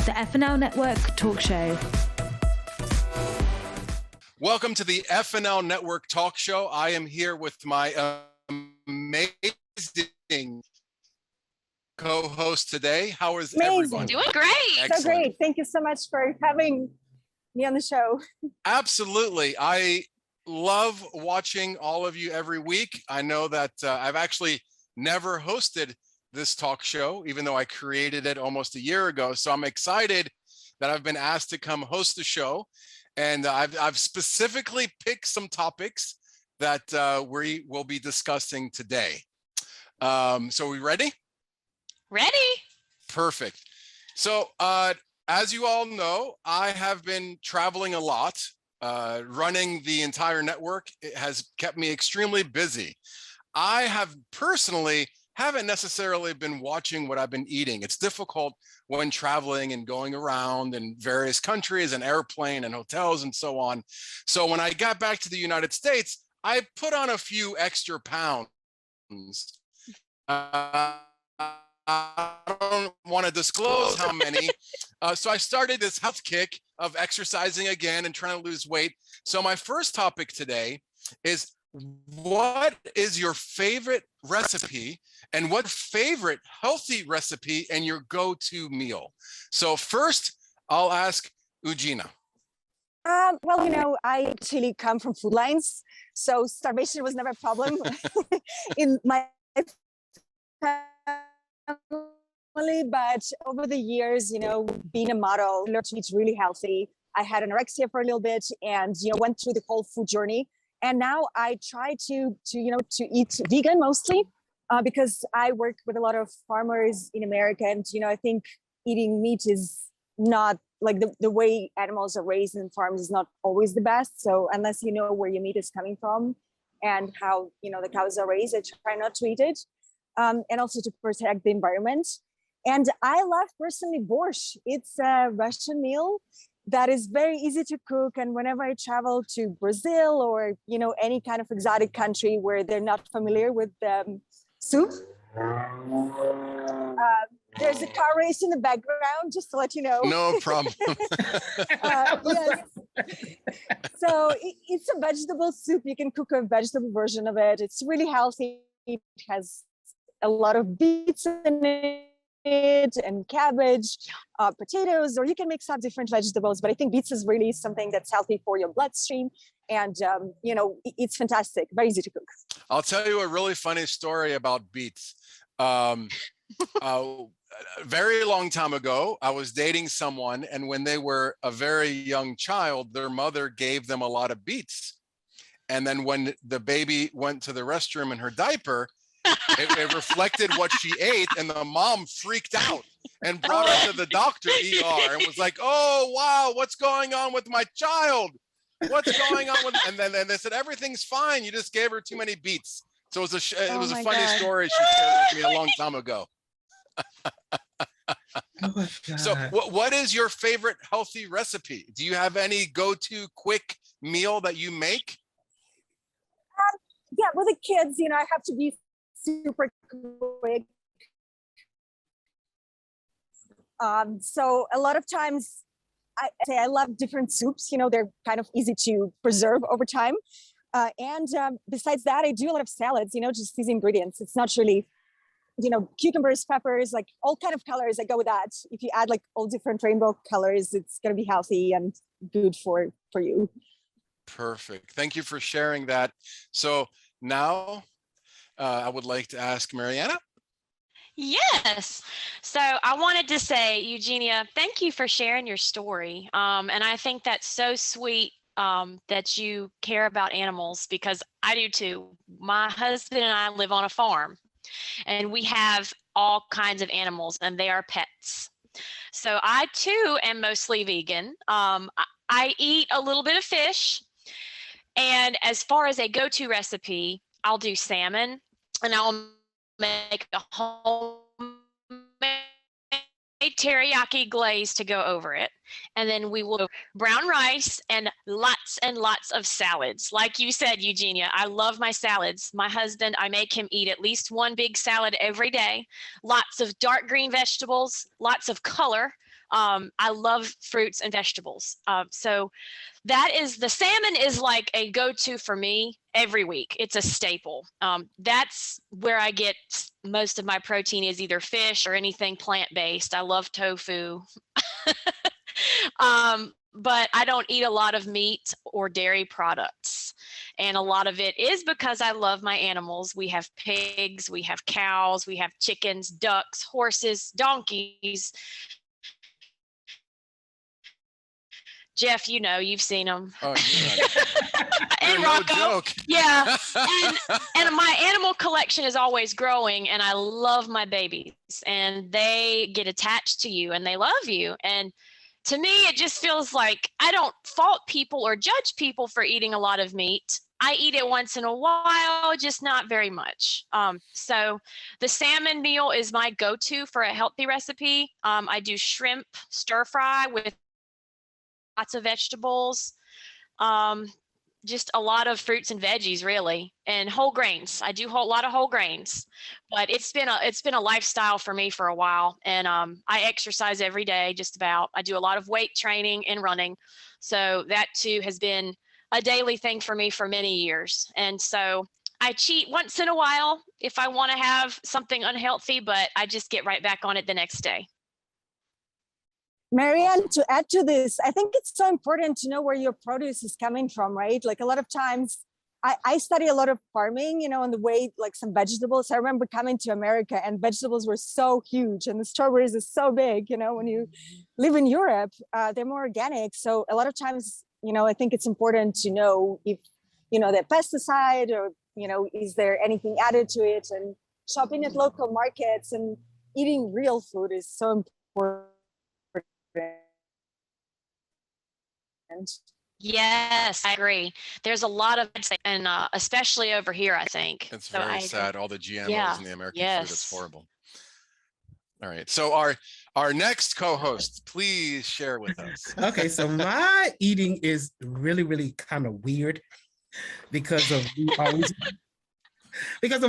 the FNL Network talk show. Welcome to the FNL Network talk show. I am here with my amazing co-host today. How is everyone? Doing great. Excellent. So great. Thank you so much for having me on the show. Absolutely. I love watching all of you every week. I know that I've actually never hosted this talk show, even though I created it almost a year ago. So I'm excited that I've been asked to come host the show. And I've specifically picked some topics that we will be discussing today. So we ready? Ready. Perfect. So as you all know, I have been traveling a lot. Running the entire network. It has kept me extremely busy. I have personally haven't necessarily been watching what I've been eating. It's difficult when traveling and going around in various countries and airplane and hotels and so on. So when I got back to the United States, I put on a few extra pounds. I don't want to disclose how many. So I started this health kick of exercising again and trying to lose weight. So my first topic today is, what is your favorite recipe and what favorite healthy recipe and your go-to meal? So first, I'll ask Ugina. Well, you know, I actually come from food lines, so starvation was never a problem in my family. But over the years, you know, being a model, learned to eat really healthy. I had anorexia for a little bit, and went through the whole food journey. And now I try to eat vegan mostly, because I work with a lot of farmers in America, and I think eating meat is not like the way animals are raised in farms is not always the best. So unless you know where your meat is coming from and how the cows are raised, I try not to eat it, and also to protect the environment. And I love personally borscht. It's a Russian meal that is very easy to cook. And whenever I travel to Brazil or, any kind of exotic country where they're not familiar with soup, there's a car race in the background, just to let you know. No problem. Yes. So it's a vegetable soup. You can cook a vegetable version of it. It's really healthy. It has a lot of beets in it and cabbage, potatoes, or you can mix up different vegetables. But I think beets is really something that's healthy for your bloodstream. And, it's fantastic, very easy to cook. I'll tell you a really funny story about beets. A very long time ago, I was dating someone, and when they were a very young child, their mother gave them a lot of beets. And then when the baby went to the restroom in her diaper, it reflected what she ate, and the mom freaked out and brought her to the doctor ER and was like, "Oh, wow, what's going on with my child? What's going on with?" And then they said, "Everything's fine. You just gave her too many beets." So it was a funny story she shared with me a long time ago. So what is your favorite healthy recipe? Do you have any go-to quick meal that you make? Yeah, with the kids, I have to be super quick. So a lot of times I love different soups. They're kind of easy to preserve over time. And besides that, I do a lot of salads, just these ingredients. It's not really, cucumbers, peppers, like all kind of colors. I go with that. If you add like all different rainbow colors, it's going to be healthy and good for you. Perfect. Thank you for sharing that. So now I would like to ask Mariana. Yes. So I wanted to say, Eugenia, thank you for sharing your story. And I think that's so sweet that you care about animals, because I do too. My husband and I live on a farm, and we have all kinds of animals, and they are pets. So I too am mostly vegan. I eat a little bit of fish. And as far as a go-to recipe, I'll do salmon, and I'll make a homemade teriyaki glaze to go over it. And then we will brown rice and lots of salads. Like you said, Eugenia, I love my salads. My husband, I make him eat at least one big salad every day. Lots of dark green vegetables, lots of color. I love fruits and vegetables. So that is, the salmon is like a go-to for me every week. It's a staple. That's where I get most of my protein, is either fish or anything plant-based. I love tofu. But I don't eat a lot of meat or dairy products. And a lot of it is because I love my animals. We have pigs, we have cows, we have chickens, ducks, horses, donkeys. Jeff, you know, you've seen them. Oh, yeah. And No Rocco. joke. Yeah. And my animal collection is always growing, and I love my babies, and they get attached to you and they love you. And to me, it just feels like I don't fault people or judge people for eating a lot of meat. I eat it once in a while, just not very much. So the salmon meal is my go-to for a healthy recipe. I do shrimp stir fry with lots of vegetables, just a lot of fruits and veggies, really, and whole grains. I do a lot of whole grains, but it's been a lifestyle for me for a while. And I exercise every day, just about. I do a lot of weight training and running, so that too has been a daily thing for me for many years. And so I cheat once in a while if I want to have something unhealthy, but I just get right back on it the next day. Marianne, to add to this, I think it's so important to know where your produce is coming from, right? Like a lot of times, I study a lot of farming, you know, and the way like some vegetables. I remember coming to America and vegetables were so huge and the strawberries are so big, you know, when you live in Europe, they're more organic. So a lot of times, you know, I think it's important to know if, you know, they're pesticide or, you know, is there anything added to it, and shopping at local markets and eating real food is so important. Yes, I agree. There's a lot of, and especially over here, I think. It's So very sad, all the GMOs in the American food. It's horrible. All right, so our next co-host, please share with us. Okay, so my eating is really kind of weird because I'm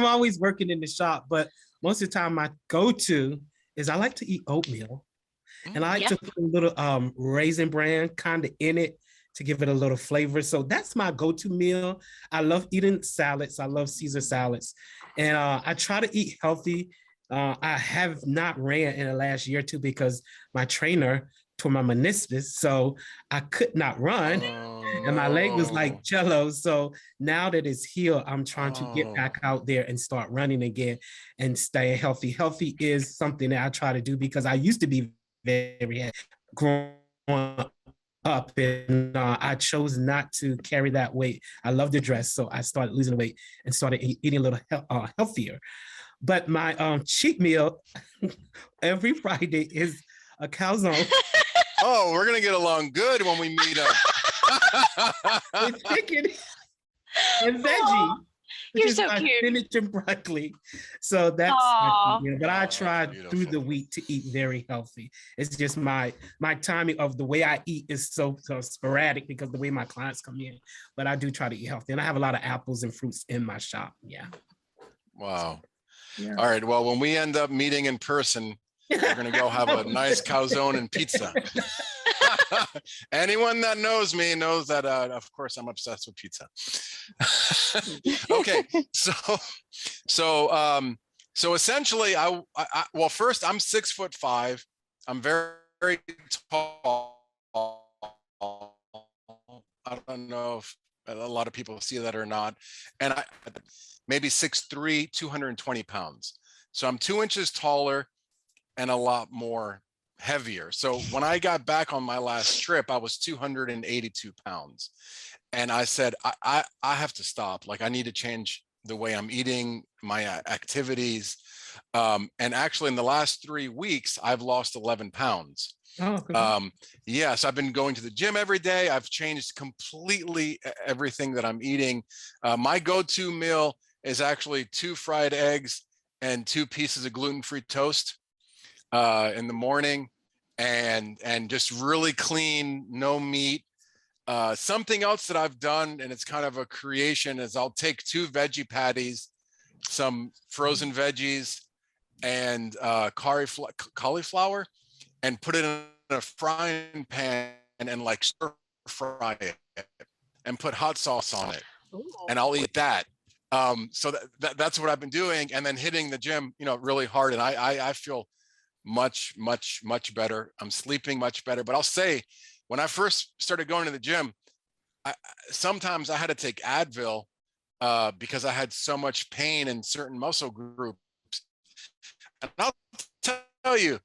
always working in the shop, but most of the time my go-to is I like to eat oatmeal. And I like to put a little raisin bran kind of in it to give it a little flavor. So that's my go-to meal. I love eating salads. I love Caesar salads. And I try to eat healthy. I have not ran in the last year or two because my trainer tore my meniscus. So I could not run. And my leg was like jello. So now that it's healed, I'm trying to get back out there and start running again and stay healthy. Healthy is something that I try to do because I used to be very heavy growing up, and I chose not to carry that weight. I love to dress, so I started losing weight and started eating a little healthier. But my cheat meal every Friday is a calzone. Oh, we're gonna get along good when we meet up. With chicken and veggie. You're so cute. Spinach and broccoli. So that's my cheat meal. But I try through the week to eat very healthy. It's just my timing of the way I eat is so sporadic because the way my clients come in. But I do try to eat healthy. And I have a lot of apples and fruits in my shop. Yeah. Wow. Yeah. All right. Well, when we end up meeting in person, we're going to go have a nice calzone and pizza. Anyone that knows me knows that, of course, I'm obsessed with pizza. Okay, so essentially, well, first, I'm 6'5". I'm very, very tall. I don't know if a lot of people see that or not, and I maybe 6'3", 220 pounds. So I'm 2 inches taller and a lot more heavier. So when I got back on my last trip, I was 282 pounds. And I said, I have to stop. Like, I need to change the way I'm eating, my activities. And actually in the last 3 weeks, I've lost 11 pounds. Oh, yes, I've been going to the gym every day. I've changed completely everything that I'm eating. My go-to meal is actually 2 fried eggs and 2 pieces of gluten-free toast in the morning, and just really clean, no meat. Something else that I've done, and it's kind of a creation, is I'll take 2 veggie patties, some frozen veggies, and cauliflower, and put it in a frying pan and like stir fry it and put hot sauce on it. Ooh. And I'll eat that. So that's what I've been doing, and then hitting the gym, really hard. And I feel much better. I'm sleeping much better. But I'll say, when I first started going to the gym, sometimes I had to take Advil because I had so much pain in certain muscle groups. And I'll tell you,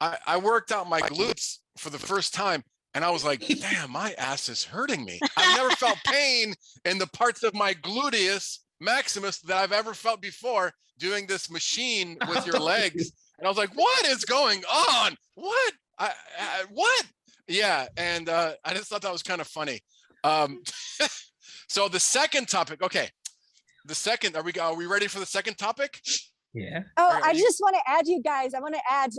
I worked out my glutes for the first time, and I was like, damn, my ass is hurting me. I've never felt pain in the parts of my gluteus maximus that I've ever felt before doing this machine with your legs. And I was like, what is going on? What? What? Yeah. And I just thought that was kind of funny. So the second topic, okay. Are we ready for the second topic? Yeah. Oh, Right, I just want to add, you guys, I want to add,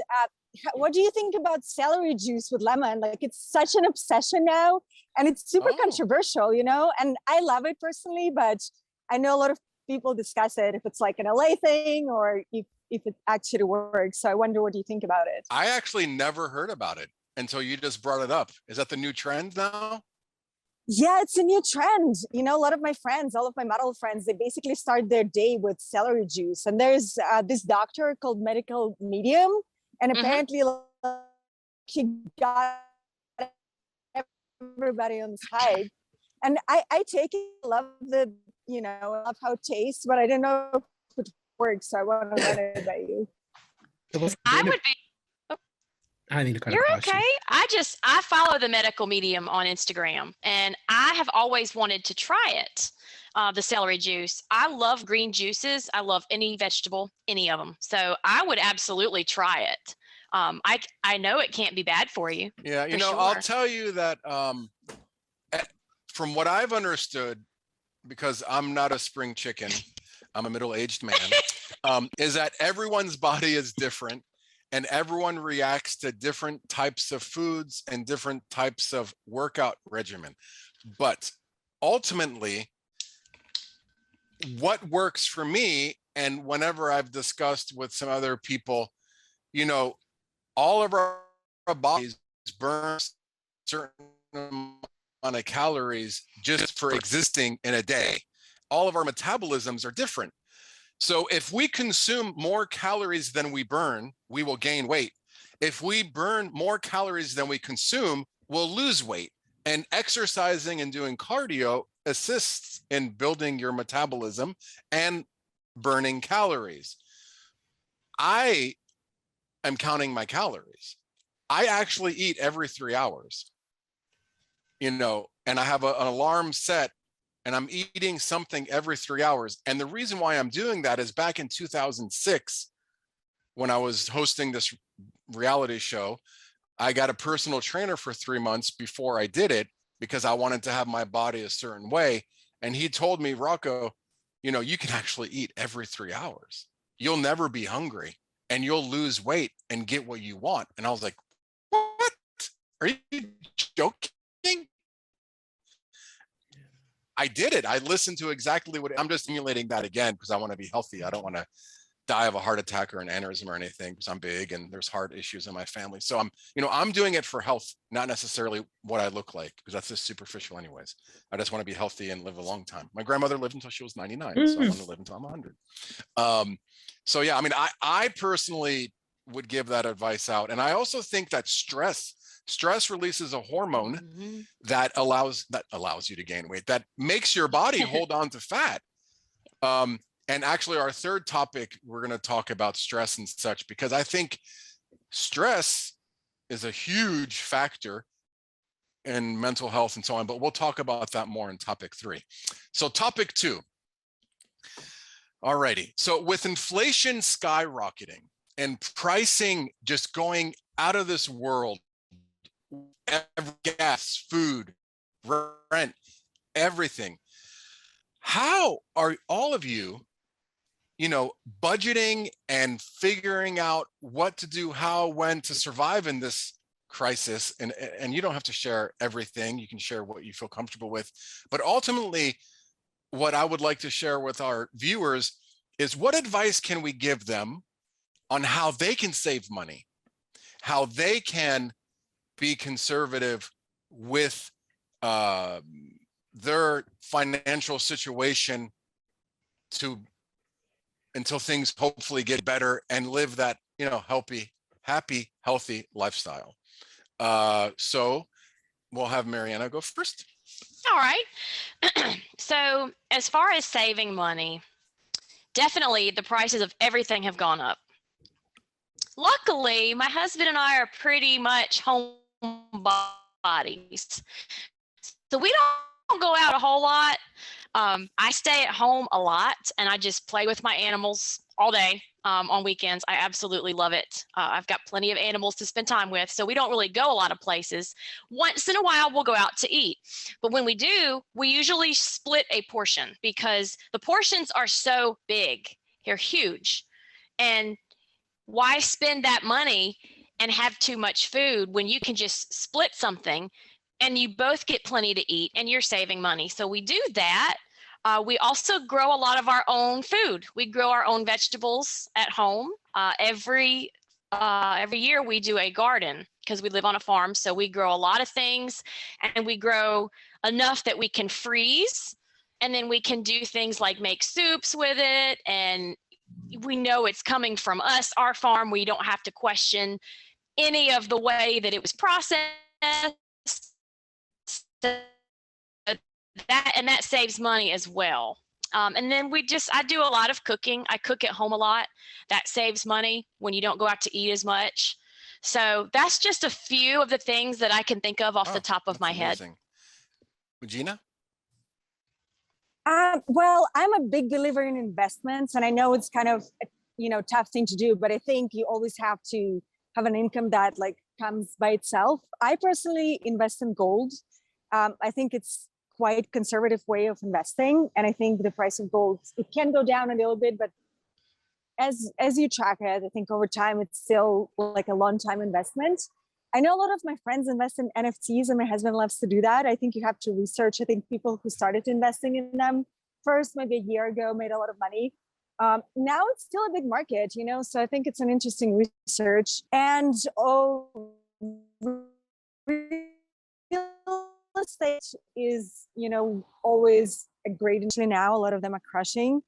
what do you think about celery juice with lemon? Like, it's such an obsession now, and it's super controversial, and I love it personally, but I know a lot of people discuss it, if it's like an LA thing or if it actually works. So I wonder, what do you think about it? I actually never heard about it until you just brought it up. Is that the new trend now? Yeah, it's a new trend. A lot of my friends, all of my model friends, they basically start their day with celery juice. And there's this doctor called Medical Medium, and apparently he got everybody on his hype. And I take it, love love how it tastes, but I don't know if it works. So I want to run it by you. I would be. I need to cut You're across you. okay. I follow the Medical Medium on Instagram, and I have always wanted to try it. The celery juice. I love green juices. I love any vegetable, any of them. So I would absolutely try it. I know it can't be bad for you. Yeah, sure. I'll tell you that from what I've understood, because I'm not a spring chicken, I'm a middle-aged man, is that everyone's body is different. And everyone reacts to different types of foods and different types of workout regimen. But ultimately, what works for me, and whenever I've discussed with some other people, all of our bodies burn certain amount of calories just for existing in a day. All of our metabolisms are different. So if we consume more calories than we burn, we will gain weight. If we burn more calories than we consume, we'll lose weight. And exercising and doing cardio assists in building your metabolism and burning calories. I am counting my calories. I actually eat every 3 hours, and I have an alarm set, and I'm eating something every 3 hours. And the reason why I'm doing that is back in 2006, when I was hosting this reality show, I got a personal trainer for 3 months before I did it, because I wanted to have my body a certain way. And he told me, Rocco, you can actually eat every 3 hours. You'll never be hungry, and you'll lose weight and get what you want. And I was like, what? Are you joking? I did it. I listened to exactly what I'm just simulating that again, because I want to be healthy. I don't want to die of a heart attack or an aneurysm or anything, because I'm big and there's heart issues in my family. So I'm doing it for health, not necessarily what I look like, because that's just superficial anyways. I just want to be healthy and live a long time. My grandmother lived until she was 99. So I want to live until I'm 100. So yeah, I personally would give that advice out. And I also think that stress releases a hormone that allows you to gain weight, that makes your body hold on to fat. And actually, our third topic, we're going to talk about stress and such, because I think stress is a huge factor in mental health and so on, but we'll talk about that more in topic 3. So topic 2. Alrighty. So with inflation skyrocketing and pricing just going out of this world, gas, food, rent, everything, how are all of you, budgeting and figuring out what to do, how, when to survive in this crisis? And you don't have to share everything. You can share what you feel comfortable with. But ultimately, what I would like to share with our viewers is, what advice can we give them on how they can save money? how they can be conservative with their financial situation until things hopefully get better and live that, happy, healthy lifestyle. So we'll have Mariana go first. All right. So as far as saving money, definitely the prices of everything have gone up. Luckily, my husband and I are pretty much homebodies. So we don't go out a whole lot. I stay at home a lot and I just play with my animals all day on weekends. I absolutely love it. I've got plenty of animals to spend time with, so we don't really go a lot of places. Once in a while, we'll go out to eat. But when we do, we usually split a portion because the portions are so big. They're huge. And why spend that money and have too much food when you can just split something and you both get plenty to eat and you're saving money? So we do that. We also grow a lot of our own food. We grow our own vegetables at home. Every year we do a garden because we live on a farm. So we grow a lot of things and we grow enough that we can freeze. And then we can do things like make soups with it. And we know it's coming from us, our farm. We don't have to question any of the way that it was processed. That saves money as well. And then I do a lot of cooking. I cook at home a lot. That saves money when you don't go out to eat as much. So that's just a few of the things that I can think of off the top of my head. Gina? Well, I'm a big believer in investments, and I know it's kind of tough thing to do, but I think you always have to have an income that comes by itself. I personally invest in gold. I think it's quite conservative way of investing, and I think the price of gold, it can go down a little bit, but as you track it, I think over time it's still like a long time investment. I know a lot of my friends invest in NFTs, and my husband loves to do that. I think you have to research. I think people who started investing in them first, maybe a year ago, made a lot of money. Now it's still a big market, so I think it's an interesting research. And real estate is, always a great industry now. A lot of them are crushing.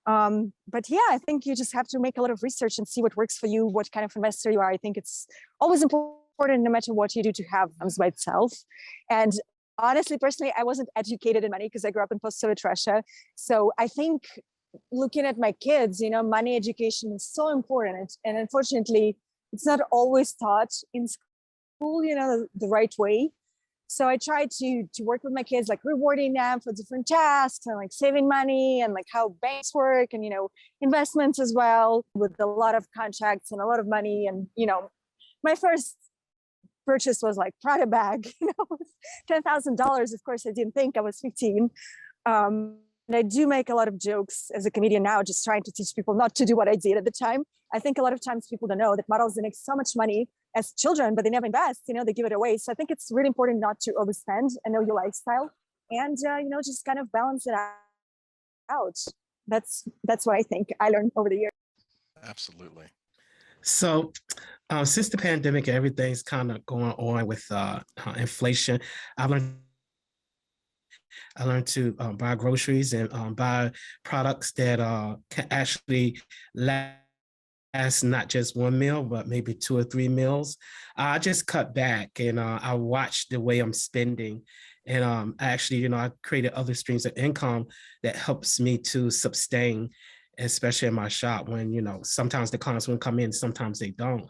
But yeah, I think you just have to make a lot of research and see what works for you, what kind of investor you are. I think it's always important, no matter what you do, to have comes by itself. And honestly, personally, I wasn't educated in money because I grew up in post-Soviet Russia. So I think looking at my kids, money education is so important. And unfortunately, it's not always taught in school, the right way. So I try to work with my kids, rewarding them for different tasks and saving money and how banks work and, investments as well, with a lot of contracts and a lot of money. And, my first purchase was Prada bag, $10,000. Of course, I didn't think. I was 15. And I do make a lot of jokes as a comedian now, just trying to teach people not to do what I did at the time. I think a lot of times people don't know that models, they make so much money as children, but they never invest, they give it away. So I think it's really important not to overspend and know your lifestyle and, just kind of balance it out. That's what I think I learned over the years. Absolutely. So since the pandemic, everything's kind of going on with inflation. I learned to buy groceries and buy products that can actually last not just one meal, but maybe 2 or 3 meals. I just cut back and I watched the way I'm spending. And actually, I created other streams of income that helps me to sustain, especially in my shop when, sometimes the clients will come in, sometimes they don't.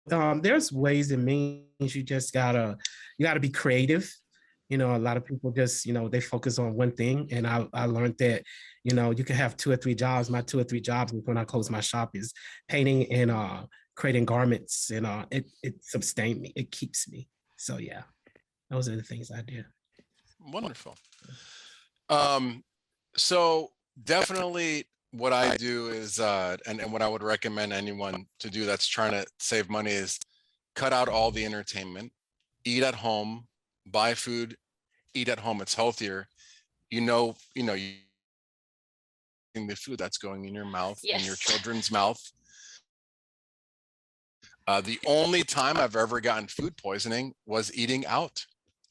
There's ways and means. You just gotta be creative. A lot of people just, they focus on one thing. And I learned that, you can have 2 or 3 jobs. My 2 or 3 jobs when I close my shop is painting and creating garments. And it sustained me. It keeps me. So yeah, those are the things I do. Wonderful. So definitely what I do is, and what I would recommend anyone to do that's trying to save money is cut out all the entertainment, eat at home, buy food, eat at home. It's healthier. The food that's going in your mouth, Yes. in your children's mouth. The only time I've ever gotten food poisoning was eating out.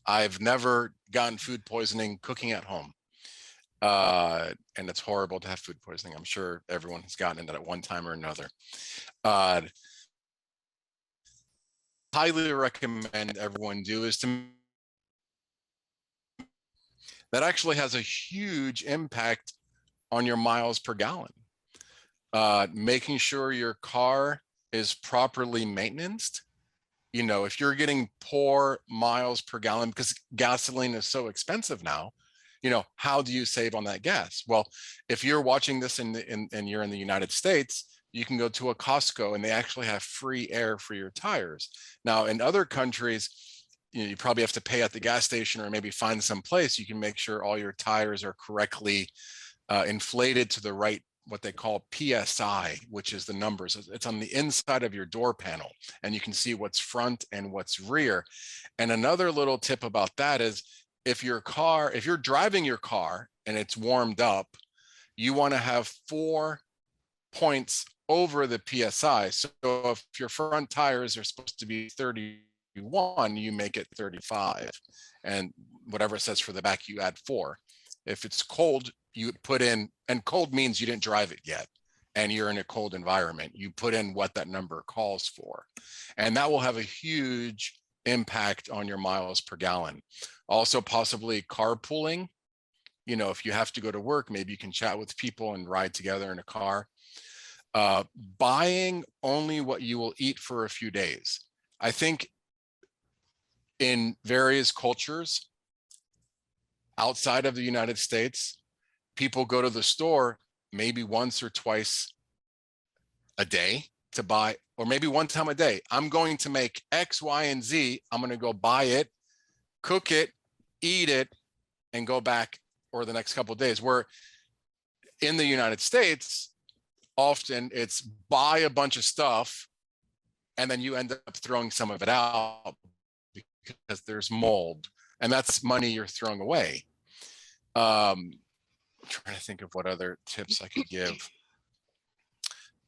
I've never gotten food poisoning cooking at home. And it's horrible to have food poisoning. I'm sure everyone has gotten it at one time or another. Highly recommend everyone do is to, that actually has a huge impact on your miles per gallon. Making sure your car is properly maintained. You know, if you're getting poor miles per gallon because gasoline is so expensive now, you know, how do you save on that gas? Well, if you're watching this and you're in the United States, you can go to a Costco and they actually have free air for your tires. Now, in other countries, you know, you probably have to pay at the gas station or maybe find some place you can make sure all your tires are correctly inflated to the right, what they call PSI, which is the numbers. It's on the inside of your door panel, and you can see what's front and what's rear. And another little tip about that is if you're driving your car and it's warmed up, you want to have 4 points over the PSI. So if your front tires are supposed to be 31, you make it 35. And whatever it says for the back, you add 4. If it's cold, you put in, and cold means you didn't drive it yet and you're in a cold environment, you put in what that number calls for. And that will have a huge impact on your miles per gallon. Also, possibly carpooling. You know, if you have to go to work, maybe you can chat with people and ride together in a car. Buying only what you will eat for a few days. I think in various cultures outside of the United States, people go to the store maybe once or twice a day to buy, or maybe one time a day. I'm going to make X, Y, and Z. I'm going to go buy it, cook it, eat it, and go back or the next couple of days. Where in the United States, often it's buy a bunch of stuff and then you end up throwing some of it out because there's mold, and that's money you're throwing away. I'm trying to think of what other tips I could give.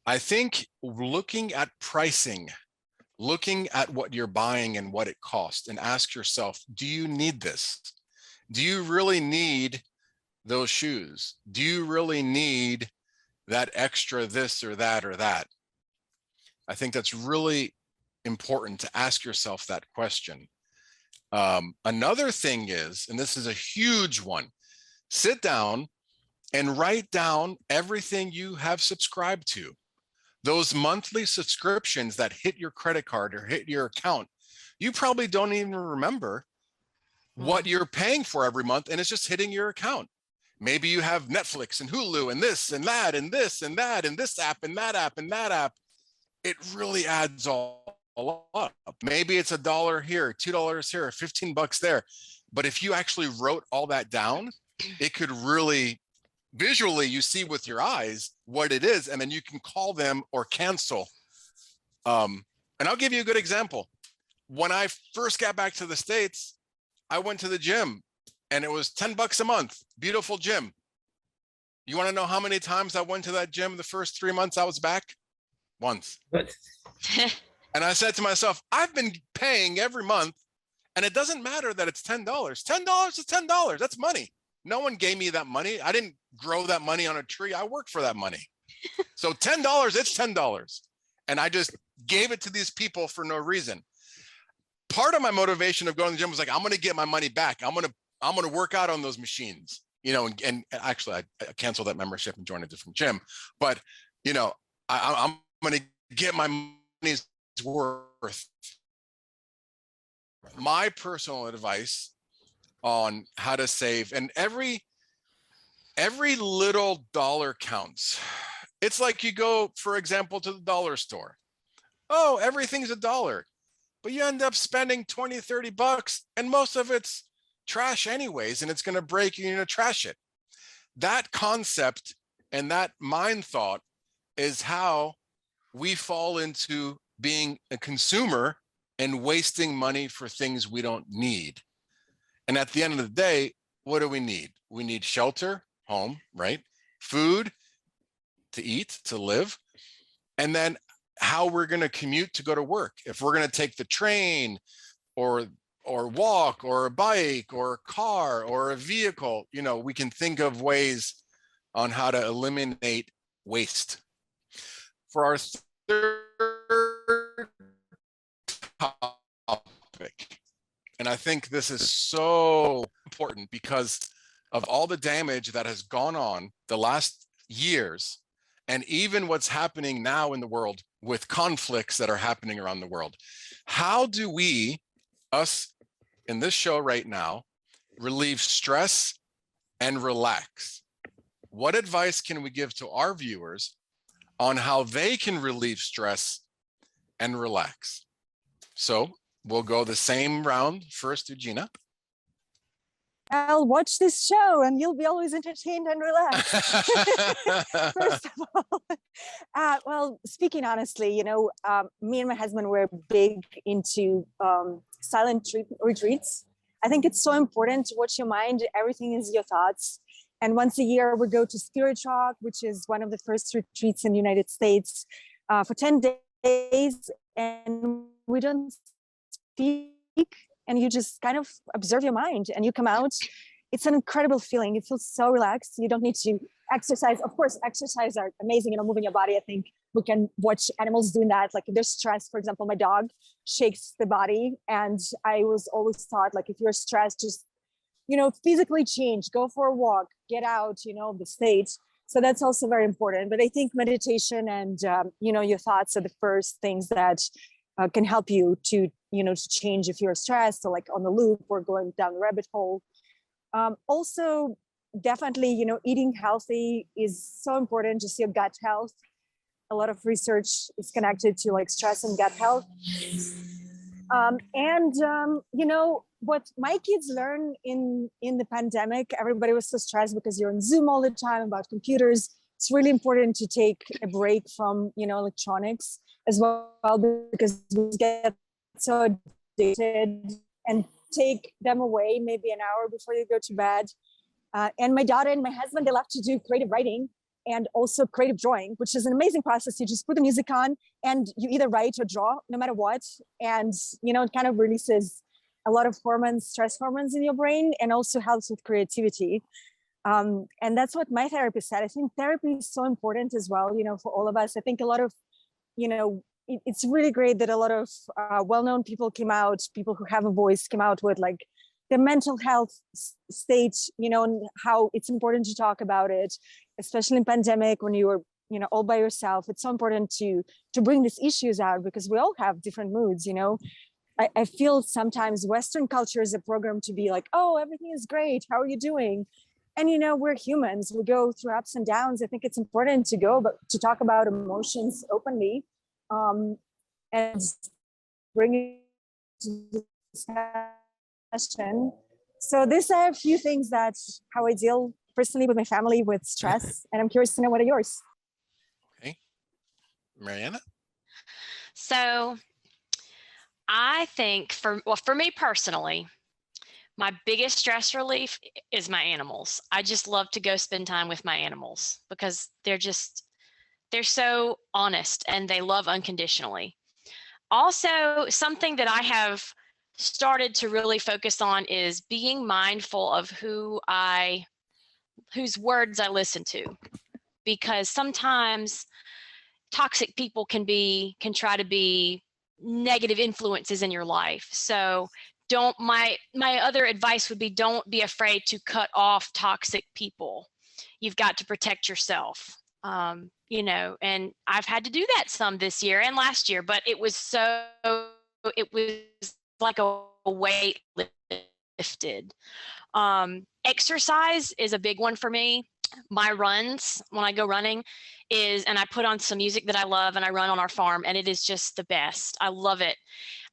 I think looking at pricing, looking at what you're buying and what it costs, and ask yourself, do you need this? Do you really need those shoes? Do you really need that extra this or that or that? I think that's really important to ask yourself that question. Another thing is, and this is a huge one, sit down and write down everything you have subscribed to. Those monthly subscriptions that hit your credit card or hit your account, you probably don't even remember what you're paying for every month, and it's just hitting your account. Maybe you have Netflix and Hulu and this and that and this and that and this app and that app and that app. It really adds all up. Maybe it's $1 here, $2 here, $15 there. But if you actually wrote all that down, it could really, visually, you see with your eyes what it is, and then you can call them or cancel. And I'll give you a good example. When I first got back to the States, I went to the gym and it was $10 a month, beautiful gym. You want to know how many times I went to that gym the first 3 months I was back? Once. And I said to myself, I've been paying every month, and it doesn't matter that it's $10. $10 is $10. That's money. No one gave me that money. I didn't grow that money on a tree. I worked for that money. So $10, it's $10. And I just gave it to these people for no reason. Part of my motivation of going to the gym was like, I'm going to get my money back. I'm going to work out on those machines, you know, and actually I canceled that membership and joined a different gym. But, you know, I'm going to get my money's worth. My personal advice on how to save, and every little dollar counts. It's like you go, for example, to the dollar store. Oh, everything's $1, but you end up spending 20, $30, and most of it's trash anyways, and it's going to break, you're going to trash it. That concept and that mind thought is how we fall into being a consumer and wasting money for things we don't need. And at the end of the day, what do we need? We need shelter, home, right? Food to eat, to live. And then how we're going to commute to go to work. If we're going to take the train or walk or a bike or a car or a vehicle, we can think of ways on how to eliminate waste. For our third topic, and I think this is so important because of all the damage that has gone on the last years, and even what's happening now in the world with conflicts that are happening around the world. How do we, us in this show right now, relieve stress and relax? What advice can we give to our viewers on how they can relieve stress and relax? So we'll go the same round. First, Eugenia. I'll watch this show and you'll be always entertained and relaxed. First of all, well, speaking honestly, me and my husband were big into silent retreats. I think it's so important to watch your mind. Everything is your thoughts. And once a year, we go to Spirit Rock, which is one of the first retreats in the United States, for 10 days. And we don't speak, and you just kind of observe your mind and you come out. It's an incredible feeling. You feel so relaxed. You don't need to exercise. Of course, exercise are amazing, moving your body. I think we can watch animals doing that. Like if there's stress, for example, my dog shakes the body. And I was always taught, like, if you're stressed, just, physically change, go for a walk, get out, the state. So that's also very important. But I think meditation and, your thoughts are the first things that can help you to change if you're stressed or like on the loop or going down the rabbit hole. Also, definitely, eating healthy is so important. Just your gut health. A lot of research is connected to like stress and gut health. What my kids learn in the pandemic, everybody was so stressed because you're on Zoom all the time about computers. It's really important to take a break from, electronics as well, because we get so addicted, and take them away maybe an hour before you go to bed. And my daughter and my husband, they love to do creative writing and also creative drawing, which is an amazing process. You just put the music on and you either write or draw, no matter what. And, it kind of releases a lot of hormones, stress hormones in your brain, and also helps with creativity. And that's what my therapist said. I think therapy is so important as well, for all of us. I think a lot of, it's really great that a lot of well-known people came out, people who have a voice came out with like the mental health state, and how it's important to talk about it, especially in pandemic when you were, all by yourself. It's so important to bring these issues out because we all have different moods, I feel sometimes Western culture is a program to be like, oh, everything is great. How are you doing? And, we're humans. We go through ups and downs. I think it's important to talk about emotions openly, and bring it to discussion. So these are a few things that how I deal personally with my family with stress. And I'm curious to know what are yours. Okay. Mariana? So I think for me personally, my biggest stress relief is my animals. I just love to go spend time with my animals because they're so honest and they love unconditionally. Also, something that I have started to really focus on is being mindful of whose words I listen to, because sometimes toxic people can try to be negative influences in your life. So my other advice would be, don't be afraid to cut off toxic people. You've got to protect yourself. And I've had to do that some this year and last year, but it was like a weight lifted. Exercise is a big one for me. My runs, when I go running, and I put on some music that I love and I run on our farm, and it is just the best. I love it.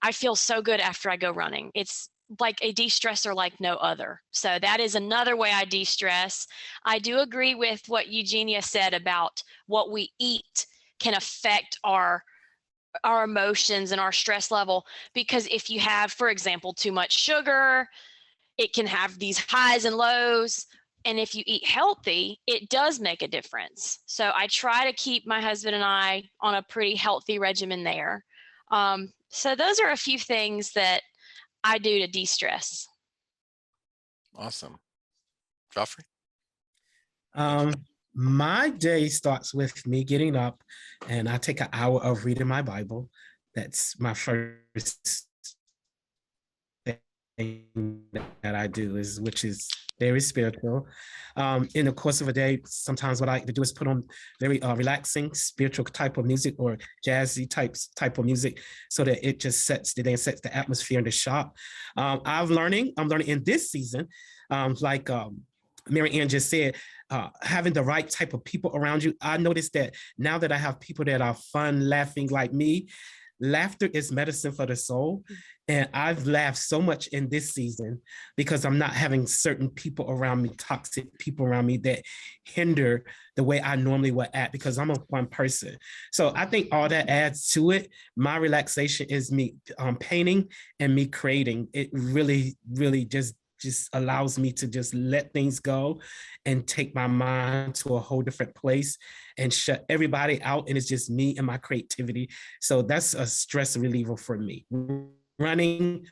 I feel so good after I go running. It's like a de-stressor like no other. So that is another way I de-stress. I do agree with what Eugenia said about what we eat can affect our emotions and our stress level, because if you have, for example, too much sugar, it can have these highs and lows. And if you eat healthy, it does make a difference. So I try to keep my husband and I on a pretty healthy regimen there. So those are a few things that I do to de-stress. Awesome. Joffrey? My day starts with me getting up, and I take an hour of reading my Bible. That's my first thing that I do, which is very spiritual. In the course of a day, sometimes what I like to do is put on very relaxing spiritual type of music or jazzy type of music, so that it just sets the day and sets the atmosphere in the shop. I'm learning in this season, like Mary Ann just said, having the right type of people around you. I noticed that now that I have people that are fun, laughing like me, laughter is medicine for the soul. And I've laughed so much in this season because I'm not having certain people around me, toxic people around me that hinder the way I normally would act, because I'm a fun person. So I think all that adds to it. My relaxation is me painting and me creating. It really, really just allows me to just let things go and take my mind to a whole different place and shut everybody out. And it's just me and my creativity. So that's a stress reliever for me. Running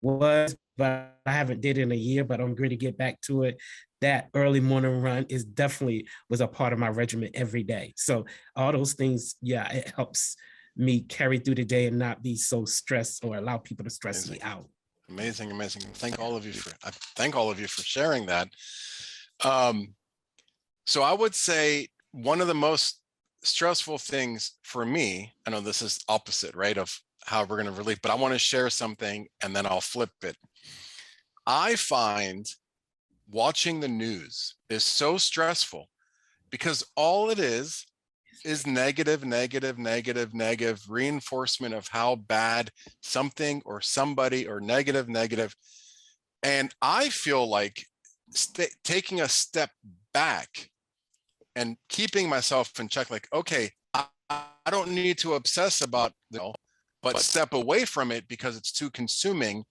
was, but I haven't did it in a year, but I'm going to get back to it. That early morning run is definitely was a part of my regimen every day. So all those things, yeah, it helps me carry through the day and not be so stressed or allow people to stress me out. Amazing. Thank all of you for sharing that. So I would say one of the most stressful things for me, I know this is opposite, right, of how we're going to relieve, but I want to share something and then I'll flip it. I find watching the news is so stressful because all it is negative reinforcement of how bad something or somebody or negative. And I feel like taking a step back and keeping myself in check, like, okay, I don't need to obsess about, but step away from it because it's too consuming,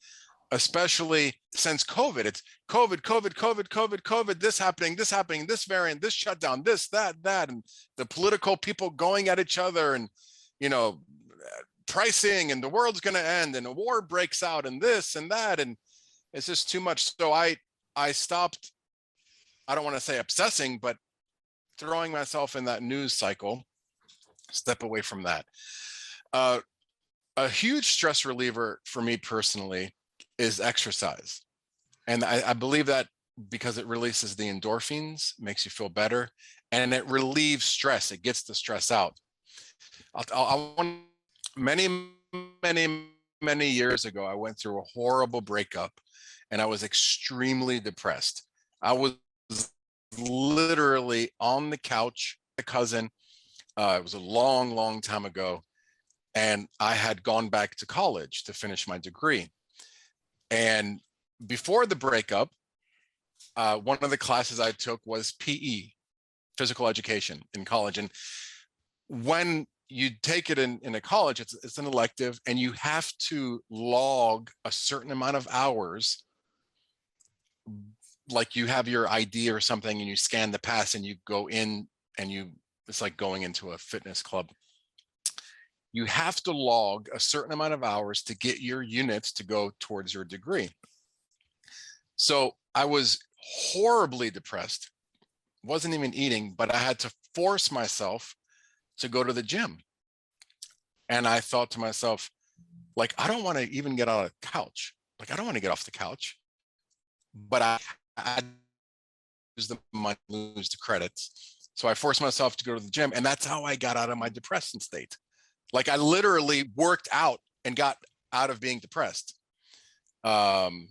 especially since COVID. It's COVID, this happening, this variant, this shutdown, this, that, and the political people going at each other and, pricing and the world's going to end and a war breaks out and this and that. And it's just too much. So I stopped, I don't want to say obsessing, but throwing myself in that news cycle, step away from that. A huge stress reliever for me personally is exercise. And I believe that because it releases the endorphins, makes you feel better, and it relieves stress. It gets the stress out. Many years ago, I went through a horrible breakup and I was extremely depressed. I was literally on the couch, a cousin. It was a long time ago. And I had gone back to college to finish my degree. And before the breakup, one of the classes I took was PE, physical education in college. And when you take it in a college, it's an elective, and you have to log a certain amount of hours. Like you have your ID or something and you scan the pass and you go in and it's like going into a fitness club. You have to log a certain amount of hours to get your units to go towards your degree. So I was horribly depressed, wasn't even eating, but I had to force myself to go to the gym. And I thought to myself, like, I don't want to even get out of the couch. Like, I don't want to get off the couch, but I lose the money, lose the credits. So I forced myself to go to the gym. And that's how I got out of my depression state. Like I literally worked out and got out of being depressed. And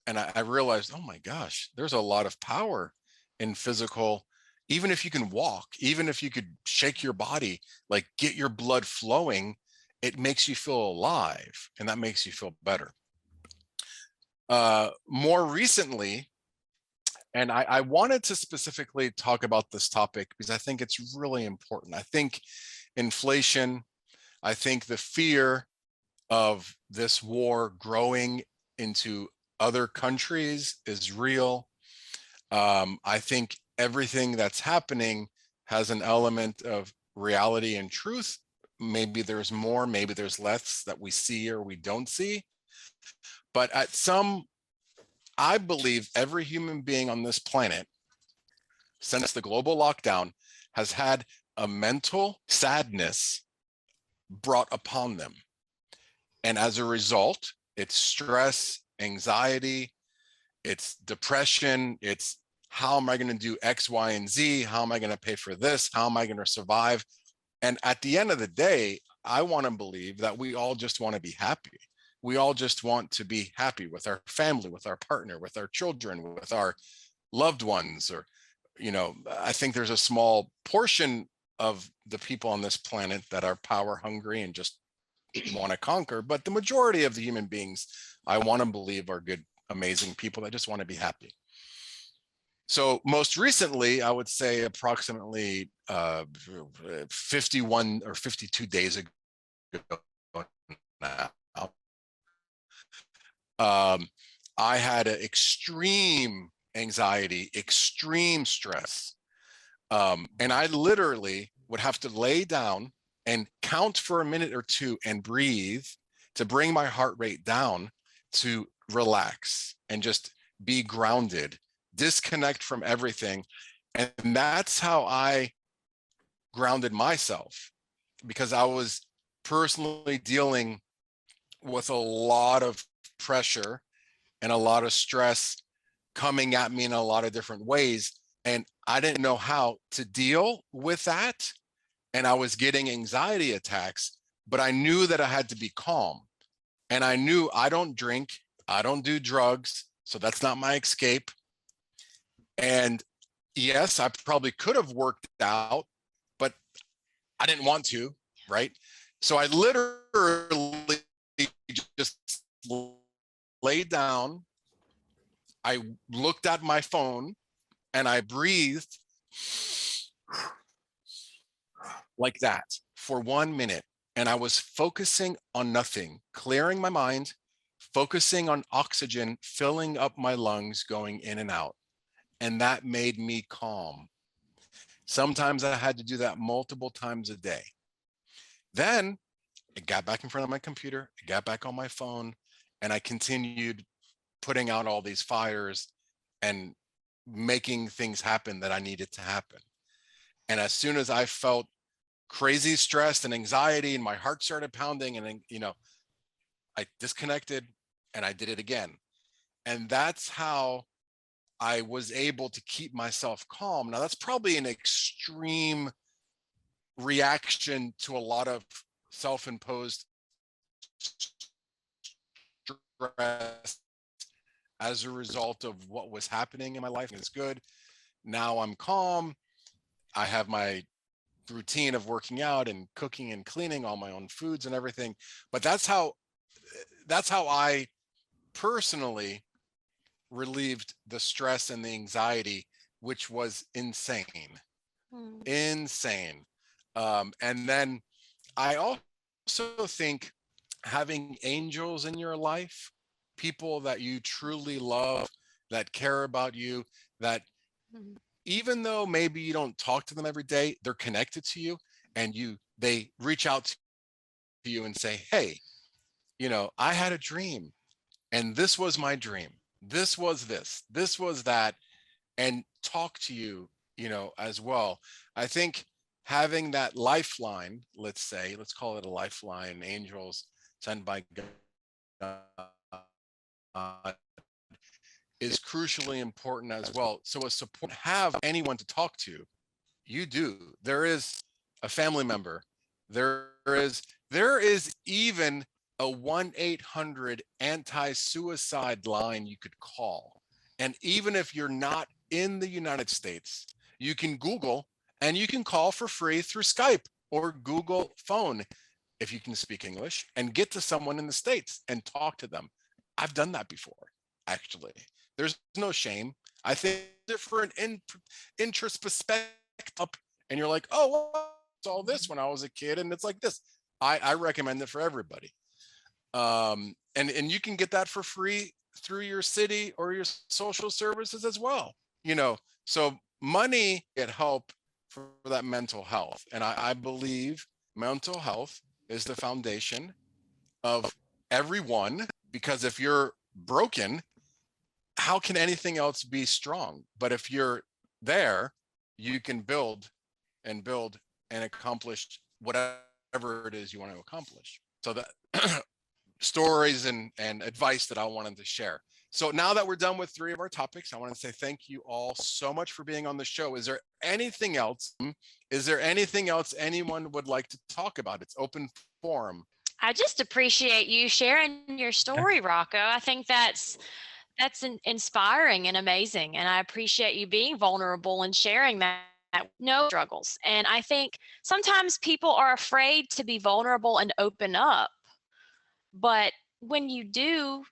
I realized, oh my gosh, there's a lot of power in physical, even if you can walk, even if you could shake your body, like get your blood flowing, it makes you feel alive and that makes you feel better. More recently, and I wanted to specifically talk about this topic because I think it's really important. I think inflation, I think the fear of this war growing into other countries is real. I think everything that's happening has an element of reality and truth. Maybe there's more, maybe there's less that we see or we don't see. But I believe every human being on this planet, since the global lockdown, has had a mental sadness brought upon them. And as a result, it's stress, anxiety, it's depression, it's how am I going to do X, Y, and Z? How am I going to pay for this? How am I going to survive? And at the end of the day, I want to believe that we all just want to be happy. We all just want to be happy with our family, with our partner, with our children, with our loved ones. Or, I think there's a small portion of the people on this planet that are power hungry and just want to conquer. But the majority of the human beings, I want to believe, are good, amazing people that just want to be happy. So most recently, I would say approximately 51 or 52 days ago now, I had an extreme anxiety, extreme stress. And I literally would have to lay down and count for a minute or two and breathe to bring my heart rate down, to relax and just be grounded, disconnect from everything. And that's how I grounded myself, because I was personally dealing with a lot of pressure and a lot of stress coming at me in a lot of different ways. And I didn't know how to deal with that. And I was getting anxiety attacks, but I knew that I had to be calm. And I knew I don't drink, I don't do drugs, so that's not my escape. And yes, I probably could have worked out, but I didn't want to, right? So I literally just laid down, I looked at my phone, and I breathed like that for 1 minute. And I was focusing on nothing, clearing my mind, focusing on oxygen, filling up my lungs, going in and out. And that made me calm. Sometimes I had to do that multiple times a day. Then I got back in front of my computer, I got back on my phone, and I continued putting out all these fires and making things happen that I needed to happen. And as soon as I felt crazy stressed and anxiety and my heart started pounding, and I disconnected and I did it again. And that's how I was able to keep myself calm. Now, that's probably an extreme reaction to a lot of self-imposed stress as a result of what was happening in my life. It's good. Now I'm calm. I have my routine of working out and cooking and cleaning all my own foods and everything. But that's how I personally relieved the stress and the anxiety, which was insane. Insane. And then I also think having angels in your life, people that you truly love, that care about you, that even though maybe you don't talk to them every day, they're connected to you, and they reach out to you and say, hey, I had a dream, and this was my dream. This was that, and talk to you, as well. I think having that lifeline, let's call it a lifeline, angels sent by God, is crucially important as well. So a support, have anyone to talk to, you do. There is a family member. There is even a 1-800 anti-suicide line you could call. And even if you're not in the United States, you can Google and you can call for free through Skype or Google phone, if you can speak English, and get to someone in the States and talk to them. I've done that before, actually. There's no shame. I think different interest perspective, and you're like, oh, well, I saw this when I was a kid, and it's like this. I recommend it for everybody. And you can get that for free through your city or your social services as well. So money get help for that mental health. And I believe mental health is the foundation of everyone, because if you're broken, how can anything else be strong? But if you're there, you can build and accomplish whatever it is you want to accomplish. So that stories and advice that I wanted to share. So now that we're done with 3 of our topics, I want to say thank you all so much for being on the show. Is there anything else? Anyone would like to talk about? It's open forum. I just appreciate you sharing your story, Rocco. I think that's inspiring and amazing. And I appreciate you being vulnerable and sharing that. No struggles. And I think sometimes people are afraid to be vulnerable and open up. But when you do,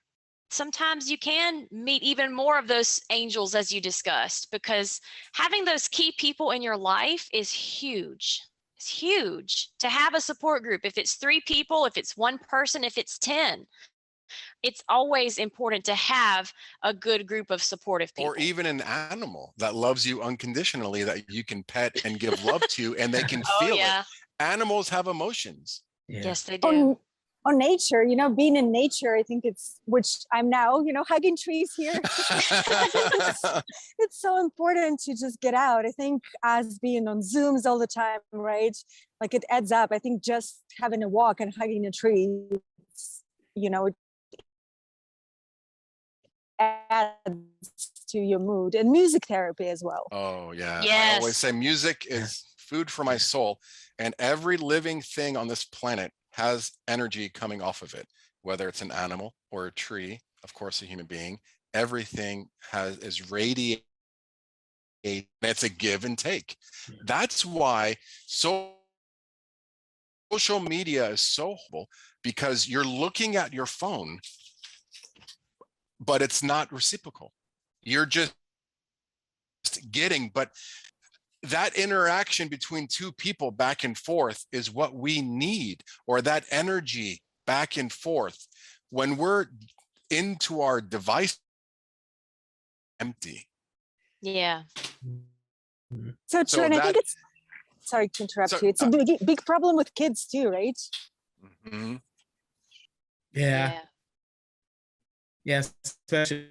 sometimes you can meet even more of those angels, as you discussed, because having those key people in your life is huge. It's huge to have a support group. If it's 3 people, if it's 1 person, if it's 10, it's always important to have a good group of supportive people. Or even an animal that loves you unconditionally, that you can pet and give love to, and they can feel it. Animals have emotions. Yeah. Yes, they do. On nature, being in nature, I think which I'm now, hugging trees here. It's so important to just get out. I think as being on Zooms all the time, right? Like it adds up. I think just having a walk and hugging a tree, it adds to your mood, and music therapy as well. Oh yeah. Yes. I always say music is food for my soul, and every living thing on this planet has energy coming off of it, whether it's an animal or a tree, of course, a human being. Everything is radiating. It's a give and take. That's why social media is so horrible, because you're looking at your phone, but it's not reciprocal. You're just getting, but that interaction between 2 people back and forth is what we need, or that energy back and forth. When we're into our device, empty. Yeah. So true. And I think it's, sorry to interrupt you. It's a big problem with kids too, right? Mm-hmm. Yeah. Yes, especially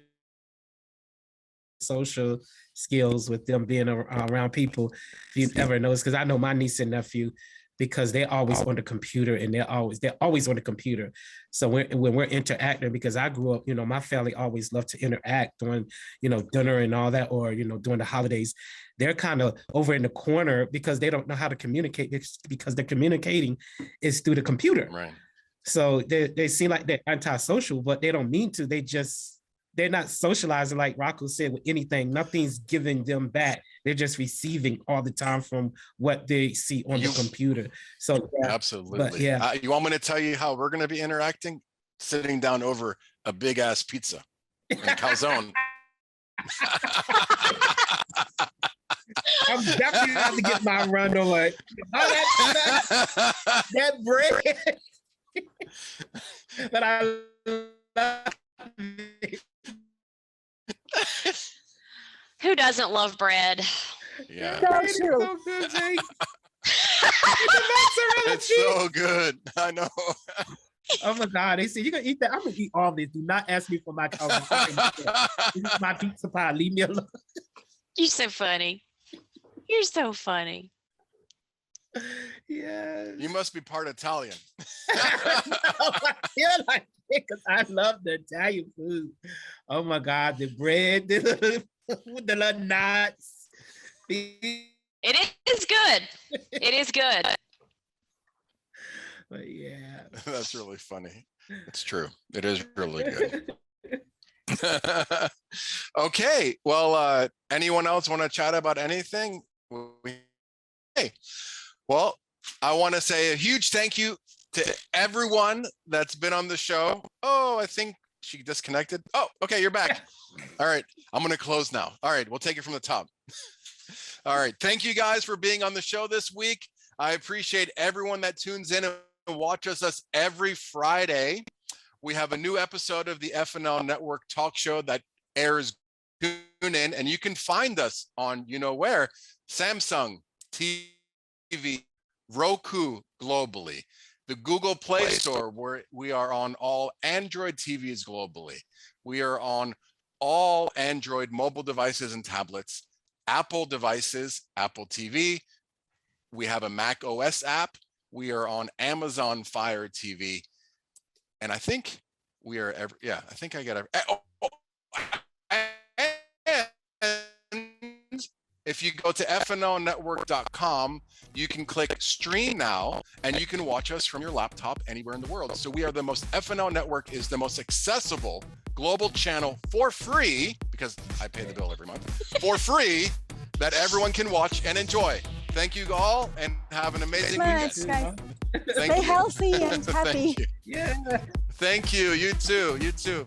social skills with them being around people. If you've ever noticed, because I know my niece and nephew, because they're always on the computer, and they're always on the computer. So when we're interacting, because I grew up, my family always loved to interact during, dinner and all that, or, during the holidays. They're kind of over in the corner because they don't know how to communicate, because they're communicating is through the computer. Right. So they seem like they're antisocial, but they don't mean to. They're not socializing, like Rocco said, with anything. Nothing's giving them back. They're just receiving all the time from what they see on the computer. So yeah, absolutely. But, yeah. You want me to tell you how we're going to be interacting? Sitting down over a big ass pizza and calzone. I'm definitely have to get my run on that bread that I love. Who doesn't love bread? Yeah. That's true. So good, Jake. It's so good. I know. Oh my God. They said, you're going to eat that? I'm going to eat all this. Do not ask me for my cousin. This is my pizza pie. Leave me alone. You're so funny. You're so funny. Yeah. You must be part Italian. I feel like it because I love the Italian food. Oh my God, the bread, the nuts. It is good. It is good. But yeah. That's really funny. It's true. It is really good. Okay. Well, anyone else want to chat about anything? Hey. Well, I want to say a huge thank you to everyone that's been on the show. Oh, I think she disconnected. Oh, okay, you're back. All right, I'm going to close now. All right, we'll take it from the top. All right, thank you guys for being on the show this week. I appreciate everyone that tunes in and watches us every Friday. We have a new episode of the FNL Network talk show that airs tune in, and you can find us on, you know where, Samsung TV, Roku globally, the Google Play Store, where we are on all Android TVs globally. We are on all Android mobile devices and tablets, Apple devices, Apple TV. We have a Mac OS app. We are on Amazon Fire TV. And I think we are I think I got and if you go to FNLnetwork.com, you can click stream now, and you can watch us from your laptop anywhere in the world. So we are the most, FNL Network is the most accessible global channel for free, because I pay the bill every month, for free, that everyone can watch and enjoy. Thank you all, and have an amazing weekend. Guys. Thank Stay you. healthy and happy. Thank you. Yeah. Thank you. You too. You too.